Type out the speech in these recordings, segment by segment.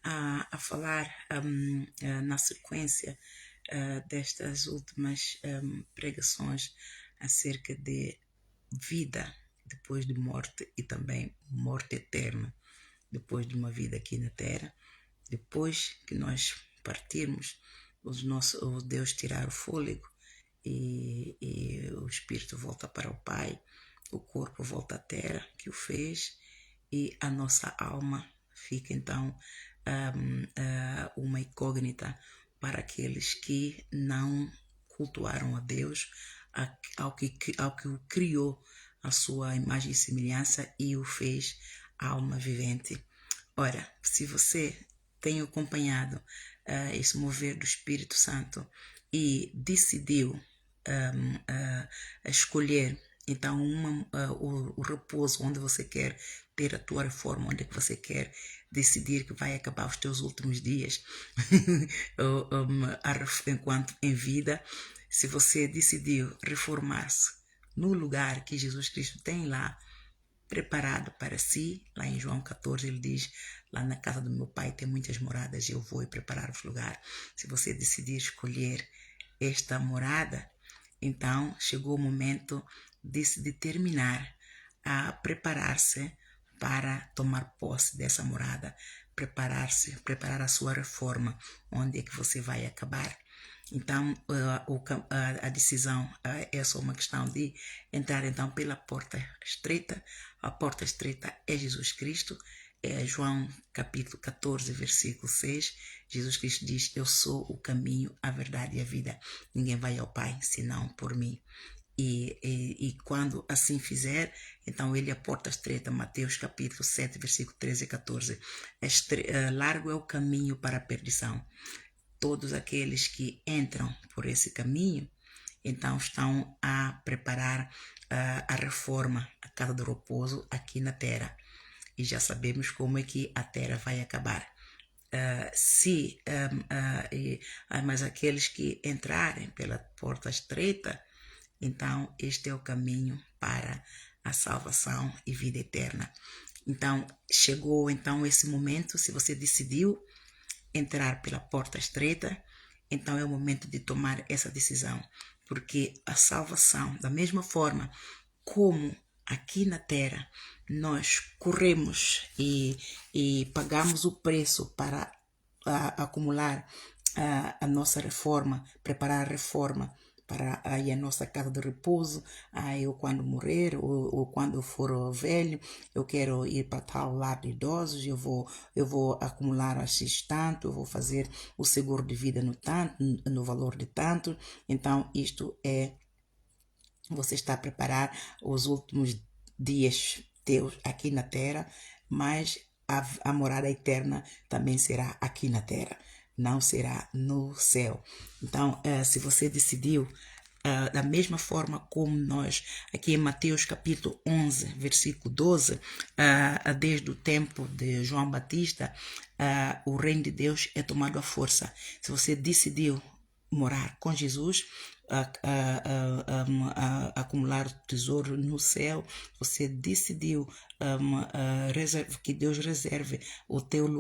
a falar na sequência destas últimas pregações acerca de vida depois de morte e também morte eterna depois de uma vida aqui na Terra. Depois que nós partirmos, o Deus tirar o fôlego e o espírito volta para o Pai, o corpo volta à Terra que o fez e a nossa alma fica então uma incógnita para aqueles que não cultuaram a Deus, ao que o criou a sua imagem e semelhança e o fez alma vivente. Ora, se você tem acompanhado esse mover do Espírito Santo e decidiu escolher então o repouso onde você quer ter a tua reforma, onde é que você quer decidir que vai acabar os teus últimos dias enquanto em vida, se você decidiu reformar-se no lugar que Jesus Cristo tem lá preparado para si, lá em João 14 ele diz, lá na casa do meu pai tem muitas moradas, eu vou preparar-vos lugar. Se você decidir escolher esta morada, então chegou o momento de se determinar a preparar-se para tomar posse dessa morada, preparar a sua reforma, onde é que você vai acabar. Então, a decisão é só uma questão de entrar então pela porta estreita. A porta estreita é Jesus Cristo. É João capítulo 14, versículo 6. Jesus Cristo diz, eu sou o caminho, a verdade e a vida. Ninguém vai ao Pai senão por mim. E quando assim fizer, então ele é a porta estreita, Mateus capítulo 7, versículo 13 e 14. Largo é o caminho para a perdição. Todos aqueles que entram por esse caminho, então estão a preparar a reforma, a casa do repouso aqui na Terra. E já sabemos como é que a Terra vai acabar. Mas aqueles que entrarem pela porta estreita, então este é o caminho para a salvação e vida eterna. Então chegou então esse momento, se você decidiu entrar pela porta estreita, então é o momento de tomar essa decisão, porque a salvação, da mesma forma como aqui na Terra nós corremos e pagamos o preço para acumular a nossa reforma, preparar a reforma para aí a nossa casa de repouso. Eu quando morrer ou quando eu for velho, eu quero ir para tal lar de idosos, eu vou acumular X tanto, eu vou fazer o seguro de vida no valor de tanto. Então isto é, você está a preparar os últimos dias teus aqui na Terra, mas a morada eterna também será aqui na Terra, não será no céu. Então, se você decidiu, da mesma forma como nós, aqui em Mateus capítulo 11, versículo 12, desde o tempo de João Batista, o reino de Deus é tomado à força. Se você decidiu morar com Jesus, acumular tesouro no céu, você decidiu que Deus reserve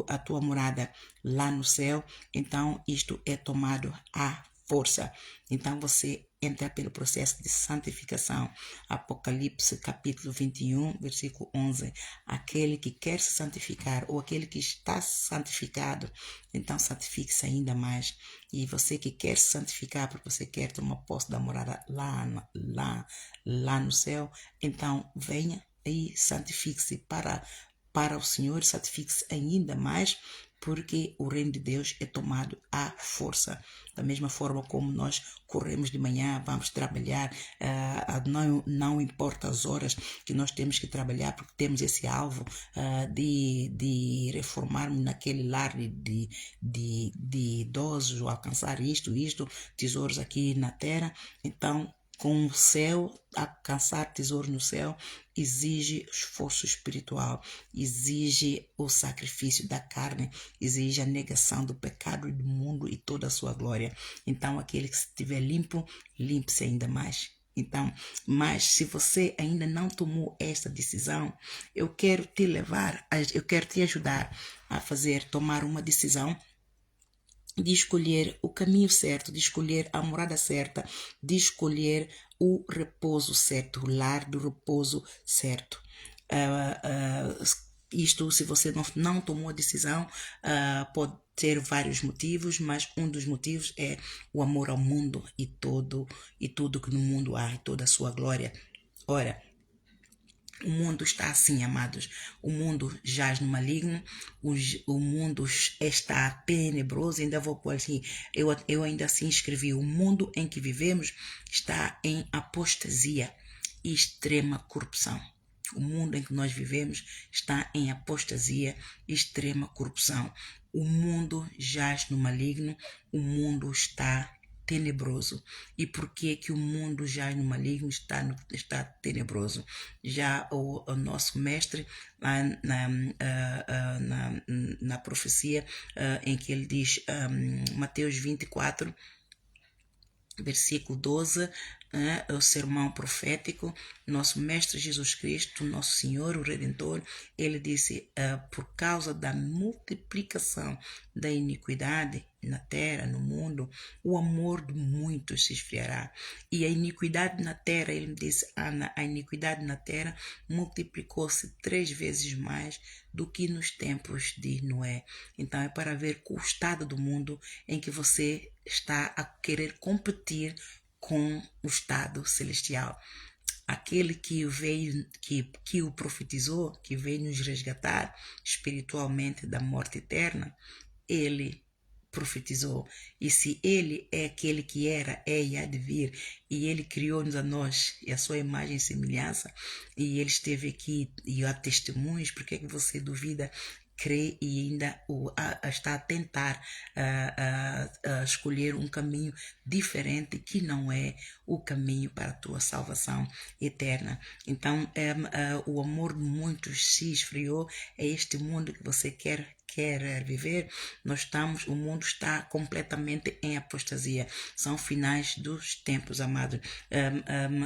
a tua morada lá no céu, então isto é tomado à força. Então você entra pelo processo de santificação. Apocalipse capítulo 21, versículo 11. Aquele que quer se santificar ou aquele que está santificado, então santifique-se ainda mais. E você que quer se santificar porque você quer tomar posse da morada lá no céu, então venha e santifique-se para o Senhor, santifique-se ainda mais, porque o reino de Deus é tomado à força. Da mesma forma como nós corremos de manhã, vamos trabalhar, não importa as horas que nós temos que trabalhar, porque temos esse alvo de reformarmos naquele lar de idosos, ou alcançar isto, tesouros aqui na terra. Então, com o céu, alcançar tesouro no céu exige esforço espiritual, exige o sacrifício da carne, exige a negação do pecado e do mundo e toda a sua glória. Então, aquele que estiver limpo, limpe-se ainda mais. Então, mas se você ainda não tomou esta decisão, eu quero te ajudar a tomar uma decisão de escolher o caminho certo, de escolher a morada certa, de escolher o repouso certo, o lar do repouso certo. Isto, se você não tomou a decisão, pode ter vários motivos, mas um dos motivos é o amor ao mundo e tudo que no mundo há, e toda a sua glória. Ora, o mundo está assim, amados. O mundo jaz no maligno, o mundo está tenebroso. Ainda vou pôr assim, eu ainda assim escrevi: o mundo em que vivemos está em apostasia e extrema corrupção. O mundo em que nós vivemos está em apostasia e extrema corrupção. O mundo jaz no maligno, o mundo está tenebroso. E por que que o mundo já no maligno está tenebroso? Já o nosso mestre na profecia em que ele diz, Mateus 24, versículo 12, o sermão profético, nosso mestre Jesus Cristo, nosso Senhor, o Redentor, ele disse, por causa da multiplicação da iniquidade na terra, no mundo, o amor de muitos se esfriará. E a iniquidade na terra, ele me disse, Ana, a iniquidade na terra multiplicou-se 3 vezes mais do que nos tempos de Noé. Então é para ver o estado do mundo em que você está a querer competir com o estado celestial. Aquele que veio, que o profetizou, que veio nos resgatar espiritualmente da morte eterna, ele profetizou. E se ele é aquele que era, é e há de vir, e ele criou-nos a nós e a sua imagem e semelhança, e ele esteve aqui e há testemunhos, por que você duvida, crê e ainda está a tentar escolher um caminho diferente que não é o caminho para a tua salvação eterna? Então, o amor de muitos se esfriou. É este mundo que você quer viver. O mundo está completamente em apostasia. São finais dos tempos, amado.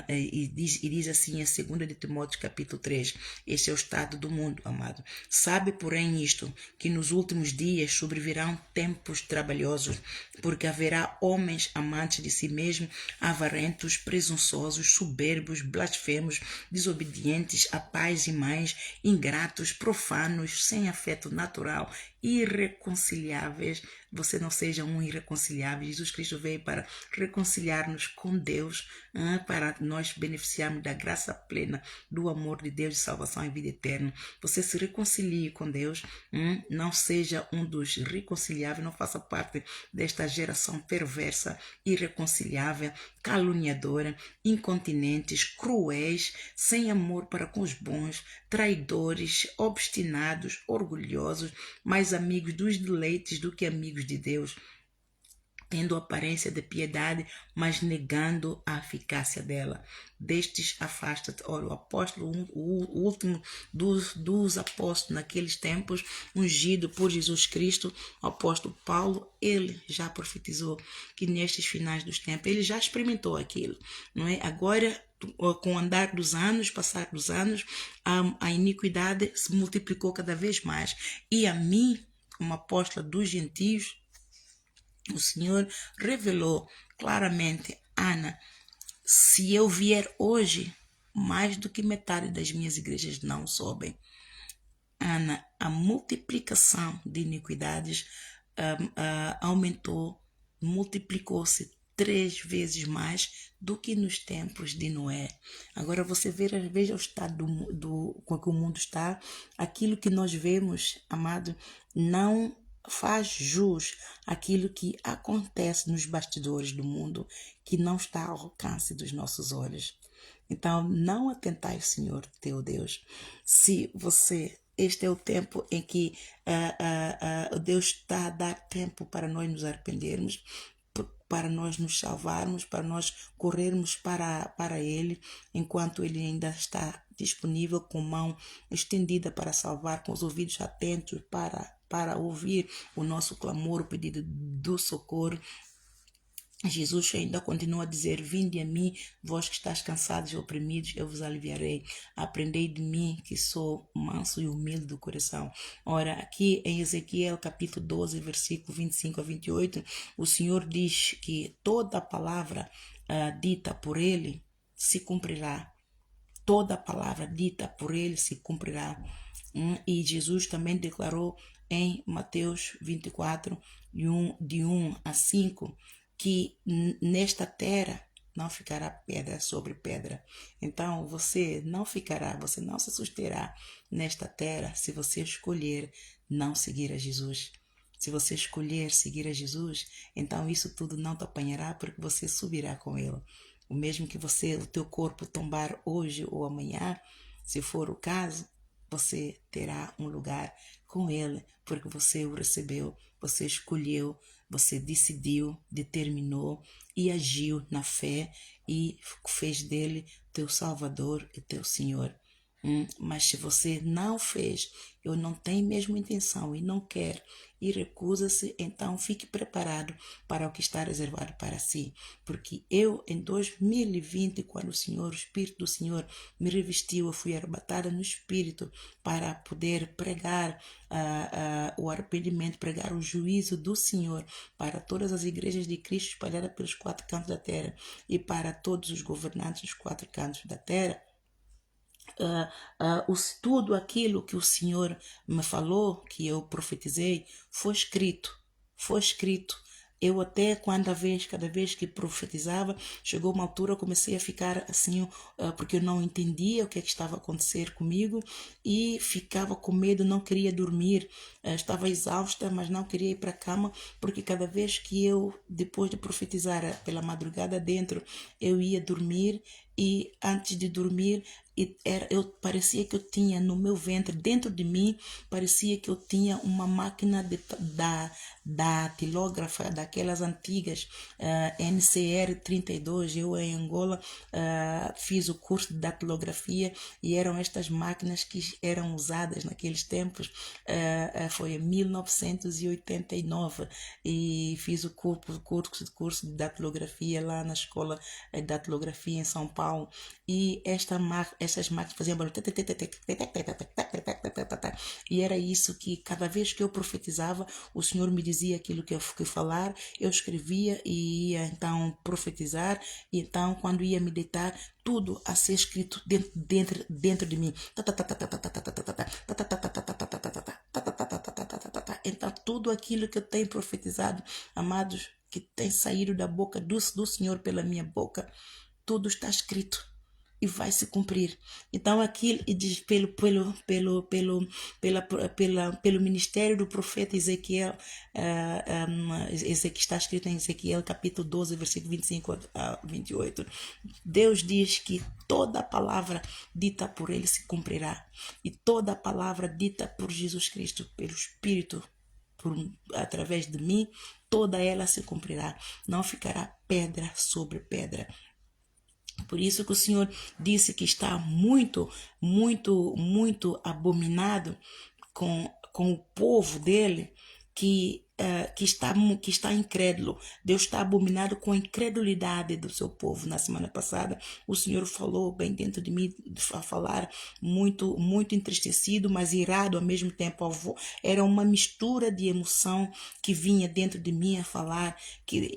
E diz assim em 2 de Timóteo capítulo 3, este é o estado do mundo, amado. Sabe, porém, isto, que nos últimos dias sobrevirão tempos trabalhosos, porque haverá homens amantes de si mesmos, avarentos, presunçosos, soberbos, blasfemos, desobedientes a pais e mães, ingratos, profanos, sem afeto natural, irreconciliáveis. Você não seja um irreconciliável. Jesus Cristo veio para reconciliar-nos com Deus, para nós beneficiarmos da graça plena do amor de Deus, de salvação e vida eterna. Você se reconcilie com Deus, não seja um dos reconciliáveis, não faça parte desta geração perversa, irreconciliável, caluniadora, incontinentes, cruéis, sem amor para com os bons, traidores, obstinados, orgulhosos, mais amigos dos deleites do que amigos de Deus, tendo aparência de piedade, mas negando a eficácia dela. Destes afasta-te. Ora, o apóstolo, o último dos apóstolos naqueles tempos, ungido por Jesus Cristo, o apóstolo Paulo, ele já profetizou que nestes finais dos tempos, ele já experimentou aquilo, não é? Agora, com o andar dos anos, passar dos anos, a iniquidade se multiplicou cada vez mais. E a mim, como apóstola dos gentios, o Senhor revelou claramente, Ana, se eu vier hoje, mais do que metade das minhas igrejas não sobem. Ana, a multiplicação de iniquidades aumentou, multiplicou-se 3 vezes mais do que nos tempos de Noé. Agora você veja o estado com que o mundo está. Aquilo que nós vemos, amado, não faz jus àquilo que acontece nos bastidores do mundo, que não está ao alcance dos nossos olhos. Então, não atentai ao Senhor teu Deus. Se você... Este é o tempo em que Deus está a dar tempo para nós nos arrependermos, para nós nos salvarmos, para nós corrermos para Ele, enquanto Ele ainda está disponível, com mão estendida para salvar, com os ouvidos atentos para ouvir o nosso clamor, o pedido do socorro. Jesus ainda continua a dizer: vinde a mim, vós que estáis cansados e oprimidos, eu vos aliviarei. Aprendei de mim, que sou manso e humilde do coração. Ora, aqui em Ezequiel capítulo 12, versículo 25 a 28, o Senhor diz que toda a palavra dita por ele se cumprirá. Toda a palavra dita por ele se cumprirá. E Jesus também declarou em Mateus 24, de 1 a 5, que nesta terra não ficará pedra sobre pedra. Então você não ficará, você não se susterá nesta terra se você escolher não seguir a Jesus. Se você escolher seguir a Jesus, então isso tudo não te apanhará, porque você subirá com ele. O mesmo que o teu corpo tombar hoje ou amanhã, se for o caso, você terá um lugar com ele, porque você o recebeu, você escolheu, você decidiu, determinou e agiu na fé e fez dele teu Salvador e teu Senhor. Mas se você não fez, eu não tenho mesmo intenção e não quer e recusa-se, então fique preparado para o que está reservado para si. Porque eu, em 2020, quando o Espírito do Senhor me revestiu, eu fui arrebatada no Espírito para poder pregar o arrependimento, pregar o juízo do Senhor para todas as igrejas de Cristo espalhadas pelos 4 cantos da terra e para todos os governantes dos 4 cantos da terra. Tudo aquilo que o Senhor me falou, que eu profetizei, foi escrito. Foi escrito. Eu até cada vez que profetizava, chegou uma altura eu comecei a ficar assim, porque eu não entendia o que estava a acontecer comigo e ficava com medo, não queria dormir, estava exausta, mas não queria ir para a cama, porque cada vez que eu, depois de profetizar pela madrugada dentro, eu ia dormir e antes de dormir parecia que eu tinha no meu ventre, dentro de mim, parecia que eu tinha uma máquina da datilógrafa, daquelas antigas, NCR 32. Eu em Angola fiz o curso de datilografia e eram estas máquinas que eram usadas naqueles tempos. Foi em 1989 e fiz o curso de datilografia lá na escola de datilografia em São Paulo. E essas máquinas faziam barulho. E era isso que cada vez que eu profetizava, o Senhor me dizia aquilo que eu fui falar, eu escrevia e ia então profetizar. E então, quando ia me deitar, tudo a ser escrito dentro de mim. Então, tudo aquilo que eu tenho profetizado, amados, que tem saído da boca do Senhor pela minha boca, tudo está escrito e vai se cumprir. Então aquilo diz pelo ministério do profeta Ezequiel, que está escrito em Ezequiel capítulo 12, versículo 25 a 28. Deus diz que toda palavra dita por ele se cumprirá, e toda palavra dita por Jesus Cristo, pelo Espírito, através de mim, toda ela se cumprirá. Não ficará pedra sobre pedra. Por isso que o Senhor disse que está muito, muito, muito abominado com o povo dele, que está incrédulo. Deus está abominado com a incredulidade do seu povo. Na semana passada, o Senhor falou bem dentro de mim, a falar muito, muito entristecido, mas irado ao mesmo tempo. Era uma mistura de emoção que vinha dentro de mim a falar que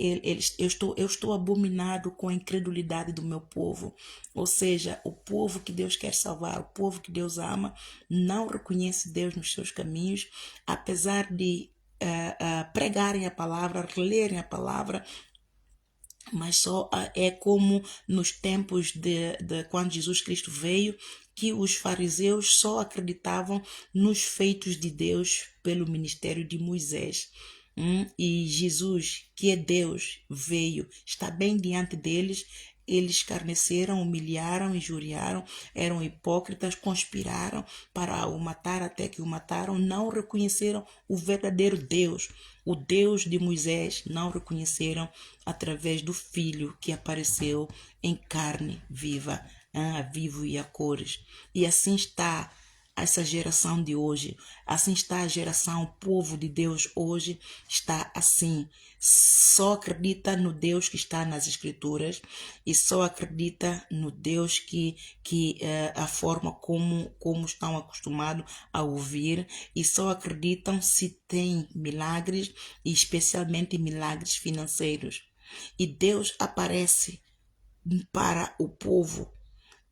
eu estou abominado com a incredulidade do meu povo. Ou seja, o povo que Deus quer salvar, o povo que Deus ama, não reconhece Deus nos seus caminhos, apesar de pregarem a palavra, lerem a palavra, mas só é como nos tempos de quando Jesus Cristo veio, que os fariseus só acreditavam nos feitos de Deus pelo ministério de Moisés. E Jesus, que é Deus, veio, está bem diante deles. Eles escarneceram, humilharam, injuriaram, eram hipócritas, conspiraram para o matar até que o mataram, não reconheceram o verdadeiro Deus, o Deus de Moisés, não reconheceram através do Filho que apareceu em carne viva, vivo e a cores. E assim está essa geração de hoje. Assim está a geração, o povo de Deus hoje está assim. Só acredita no Deus que está nas Escrituras e só acredita no Deus que a forma como estão acostumados a ouvir, e só acreditam se tem milagres, e especialmente milagres financeiros. E Deus aparece para o povo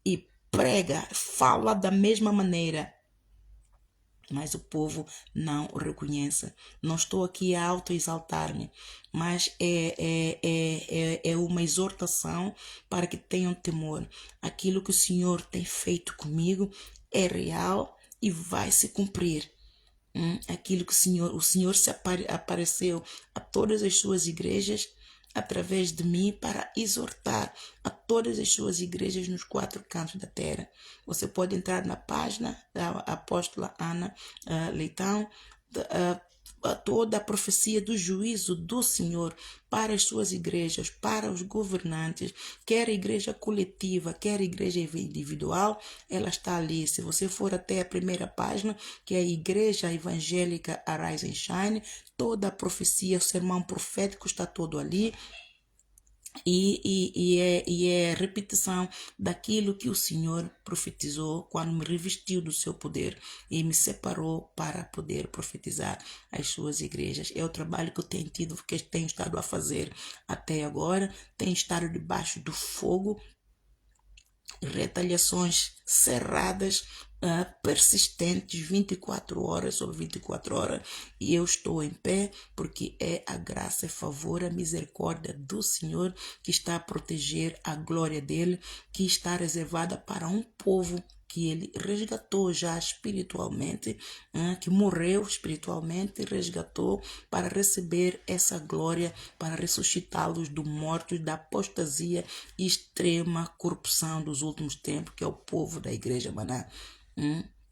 e prega, fala da mesma maneira, mas o povo não o reconhece. Não estou aqui a auto-exaltar-me, mas é uma exortação para que tenham temor. Aquilo que o Senhor tem feito comigo é real e vai se cumprir. Aquilo que o Senhor se apareceu a todas as suas igrejas através de mim para exortar a todas as suas igrejas nos 4 cantos da terra. Você pode entrar na página da apóstola Ana Leitão, toda a profecia do juízo do Senhor para as suas igrejas, para os governantes, quer a igreja coletiva, quer a igreja individual, ela está ali. Se você for até a primeira página, que é a Igreja Evangélica Arise and Shine, toda a profecia, o sermão profético está todo ali. E é repetição daquilo que o Senhor profetizou quando me revestiu do seu poder e me separou para poder profetizar as suas igrejas. É o trabalho que eu tenho tido, que tenho estado a fazer até agora. Tenho estado debaixo do fogo, retaliações cerradas, persistentes, 24 horas sobre 24 horas, e eu estou em pé porque é a graça, a favor, a misericórdia do Senhor que está a proteger a glória dele, que está reservada para um povo que ele resgatou já espiritualmente, que morreu espiritualmente, resgatou para receber essa glória, para ressuscitá-los do morto, da apostasia e extrema corrupção dos últimos tempos, que é o povo da Igreja Maná.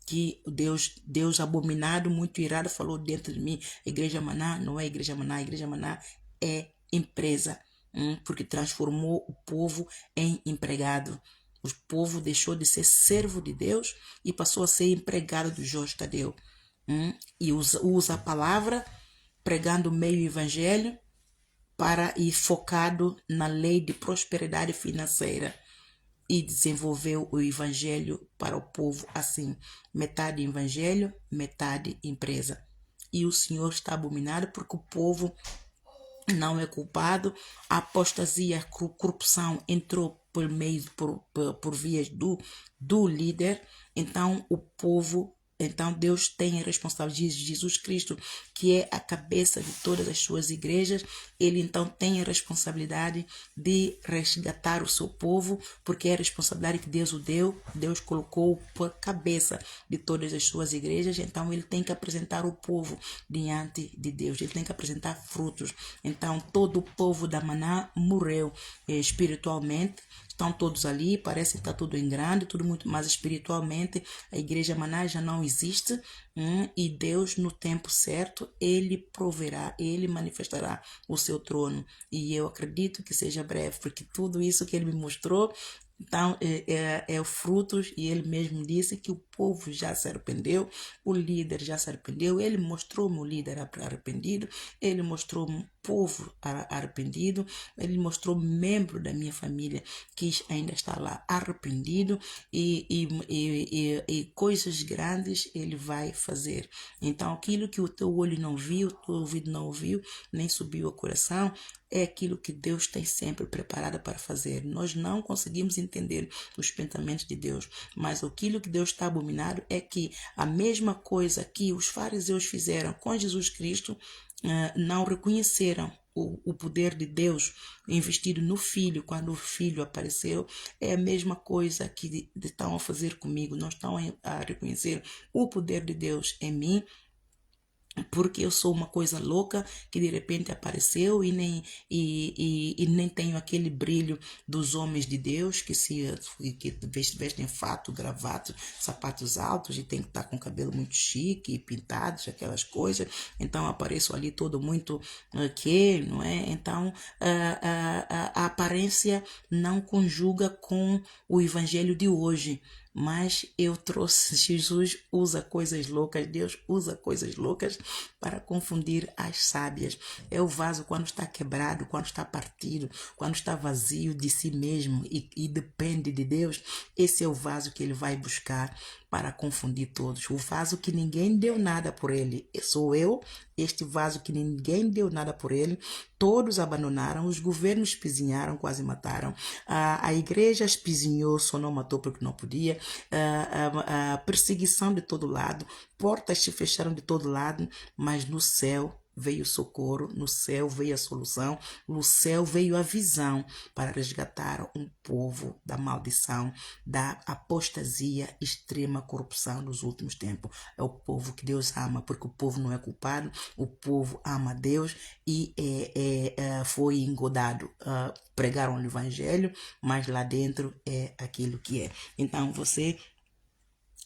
Que Deus abominado, muito irado, falou dentro de mim: Igreja Maná não é Igreja Maná, a Igreja Maná é empresa, porque transformou o povo em empregado. O povo deixou de ser servo de Deus e passou a ser empregado do Jorge Tadeu. E usa a palavra, pregando o meio evangelho, para ir focado na lei de prosperidade financeira. E desenvolveu o evangelho para o povo assim: metade evangelho, metade empresa. E o Senhor está abominado porque o povo não é culpado. A apostasia, a corrupção entrou por meio, por vias do líder. Então o povo, então Deus tem a responsabilidade de Jesus Cristo, que é a cabeça de todas as suas igrejas. Ele então tem a responsabilidade de resgatar o seu povo, porque é a responsabilidade que Deus o deu. Deus colocou por cabeça de todas as suas igrejas. Então ele tem que apresentar o povo diante de Deus. Ele tem que apresentar frutos. Então todo o povo da Maná morreu espiritualmente. Estão todos ali, parece que está tudo em grande, tudo muito, mas espiritualmente a Igreja Maná já não existe, e Deus, no tempo certo, Ele proverá, Ele manifestará o seu trono. E eu acredito que seja breve, porque tudo isso que Ele me mostrou, então, é o fruto, e ele mesmo disse que o povo já se arrependeu, o líder já se arrependeu, ele mostrou-me o líder arrependido, ele mostrou-me o povo arrependido, ele mostrou membro da minha família que ainda está lá arrependido, e coisas grandes ele vai fazer. Então, aquilo que o teu olho não viu, o teu ouvido não ouviu, nem subiu ao coração, é aquilo que Deus tem sempre preparado para fazer. Nós não conseguimos entender os pensamentos de Deus, mas aquilo que Deus está abominado é que a mesma coisa que os fariseus fizeram com Jesus Cristo, não reconheceram o poder de Deus investido no Filho quando o Filho apareceu. É a mesma coisa que estão a fazer comigo. Não estão a reconhecer o poder de Deus em mim, porque eu sou uma coisa louca que de repente apareceu e nem tenho aquele brilho dos homens de Deus que vestem fato, gravato, sapatos altos e tem que estar com cabelo muito chique e pintados, aquelas coisas. Então apareço ali todo muito não é? Então a aparência não conjuga com o evangelho de hoje. mas eu trouxe, Jesus usa coisas loucas, Deus usa coisas loucas para confundir as sábias. É o vaso quando está quebrado, quando está partido, quando está vazio de si mesmo e depende de Deus, esse é o vaso que ele vai buscar para confundir todos. O vaso que ninguém deu nada por ele, sou eu, este vaso que ninguém deu nada por ele, todos abandonaram, os governos espizinharam, quase mataram, a igreja espizinhou, só não matou porque não podia, a perseguição de todo lado, portas se fecharam de todo lado, mas no céu veio o socorro, no céu veio a solução, no céu veio a visão para resgatar um povo da maldição, da apostasia, extrema corrupção nos últimos tempos. É o povo que Deus ama, porque o povo não é culpado, o povo ama Deus e foi engodado. Pregaram o evangelho, mas lá dentro é aquilo que é. Então você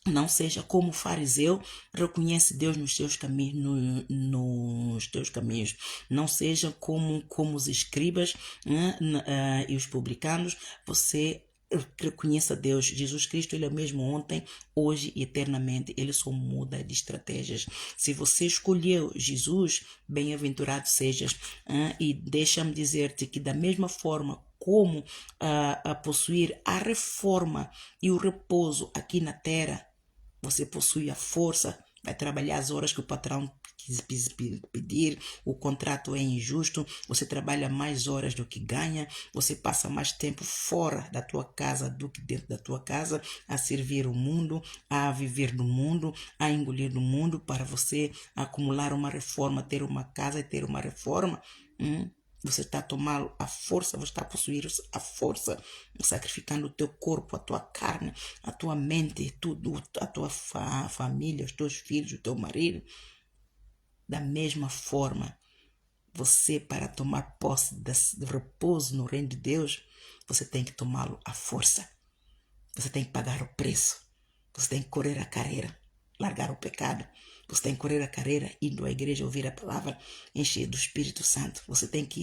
não seja como o fariseu, reconhece Deus nos teus caminhos, nos teus caminhos. Não seja como os escribas, né, e os publicanos. Você reconheça Deus. Jesus Cristo, ele é o mesmo ontem, hoje e eternamente. Ele só muda de estratégias. Se você escolheu Jesus, bem-aventurado sejas. E deixa-me dizer-te que da mesma forma como a possuir a reforma e o repouso aqui na terra, você possui a força, vai trabalhar as horas que o patrão quis pedir, o contrato é injusto, você trabalha mais horas do que ganha, você passa mais tempo fora da tua casa do que dentro da tua casa, a servir o mundo, a viver no mundo, a engolir no mundo, para você acumular uma reforma, ter uma casa e ter uma reforma. Você está a tomar a força, você está a possuir a força, sacrificando o teu corpo, a tua carne, a tua mente, tudo, a tua família, os teus filhos, o teu marido. Da mesma forma, você, para tomar posse de repouso no reino de Deus, você tem que tomá-lo à força. Você tem que pagar o preço. Você tem que correr a carreira, largar o pecado. Você tem que correr a carreira, indo à igreja, ouvir a palavra, encher do Espírito Santo. Você tem que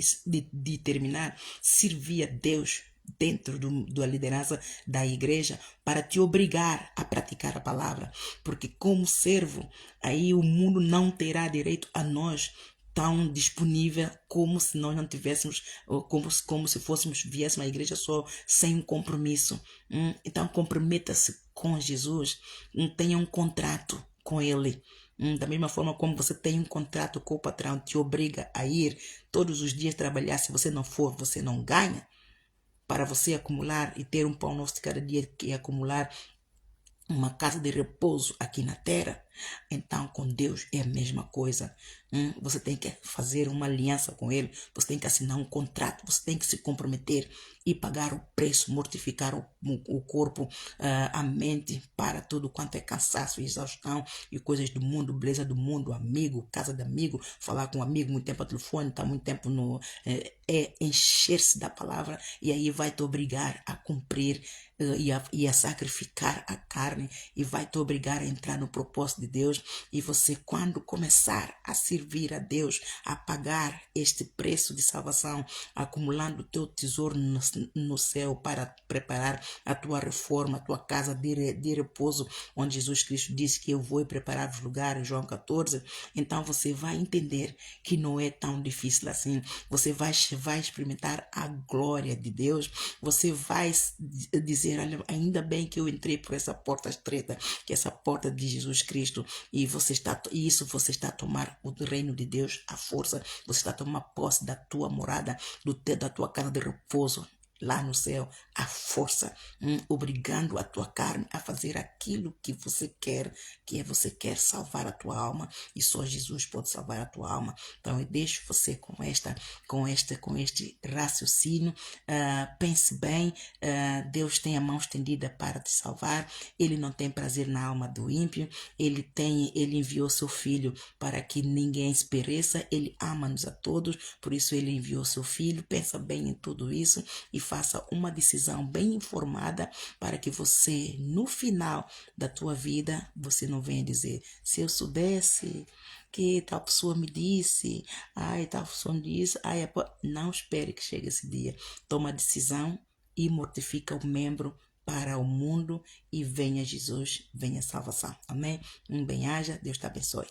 determinar, servir a Deus dentro da liderança da igreja para te obrigar a praticar a palavra. Porque como servo, aí o mundo não terá direito a nós tão disponível como se nós não tivéssemos, ou como se viéssemos à igreja só sem um compromisso. Então comprometa-se com Jesus, tenha um contrato com Ele. Da mesma forma como você tem um contrato com o patrão, te obriga a ir todos os dias trabalhar. Se você não for, você não ganha. Para você acumular e ter um pão nosso de cada dia, que é acumular uma casa de repouso aqui na terra, então com Deus é a mesma coisa. Você tem que fazer uma aliança com Ele, você tem que assinar um contrato, você tem que se comprometer e pagar o preço, mortificar o corpo, a mente, para tudo quanto é cansaço, exaustão e coisas do mundo, beleza do mundo, amigo, casa de amigo, falar com um amigo muito tempo ao telefone, estar muito tempo no... É encher-se da palavra, e aí vai te obrigar a cumprir e a sacrificar a carne, e vai te obrigar a entrar no propósito de Deus. E você, quando começar a servir a Deus, a pagar este preço de salvação, acumulando o teu tesouro no céu para preparar a tua reforma, a tua casa de repouso, onde Jesus Cristo disse que eu vou preparar os lugares, João 14, então você vai entender que não é tão difícil assim. Você vai experimentar a glória de Deus, você vai dizer, olha, ainda bem que eu entrei por essa porta estreita, que é essa porta de Jesus Cristo, e você está a tomar o reino de Deus à força, você está a tomar posse da tua morada, da tua casa de repouso lá no céu, à força, obrigando a tua carne a fazer aquilo que você quer, que é você quer salvar a tua alma, e só Jesus pode salvar a tua alma. Então eu deixo você com este raciocínio. Pense bem. Deus tem a mão estendida para te salvar. Ele não tem prazer na alma do ímpio. Ele enviou seu filho para que ninguém se pereça. Ele ama-nos a todos, por isso ele enviou seu filho. Pensa bem em tudo isso e faça uma decisão bem informada, para que você, no final da tua vida, você não venha dizer, se eu soubesse que tal pessoa me disse, tal pessoa me disse, não espere que chegue esse dia. Toma a decisão e mortifica o membro para o mundo e venha Jesus, venha salvação. Amém? Um bem-aja, Deus te abençoe.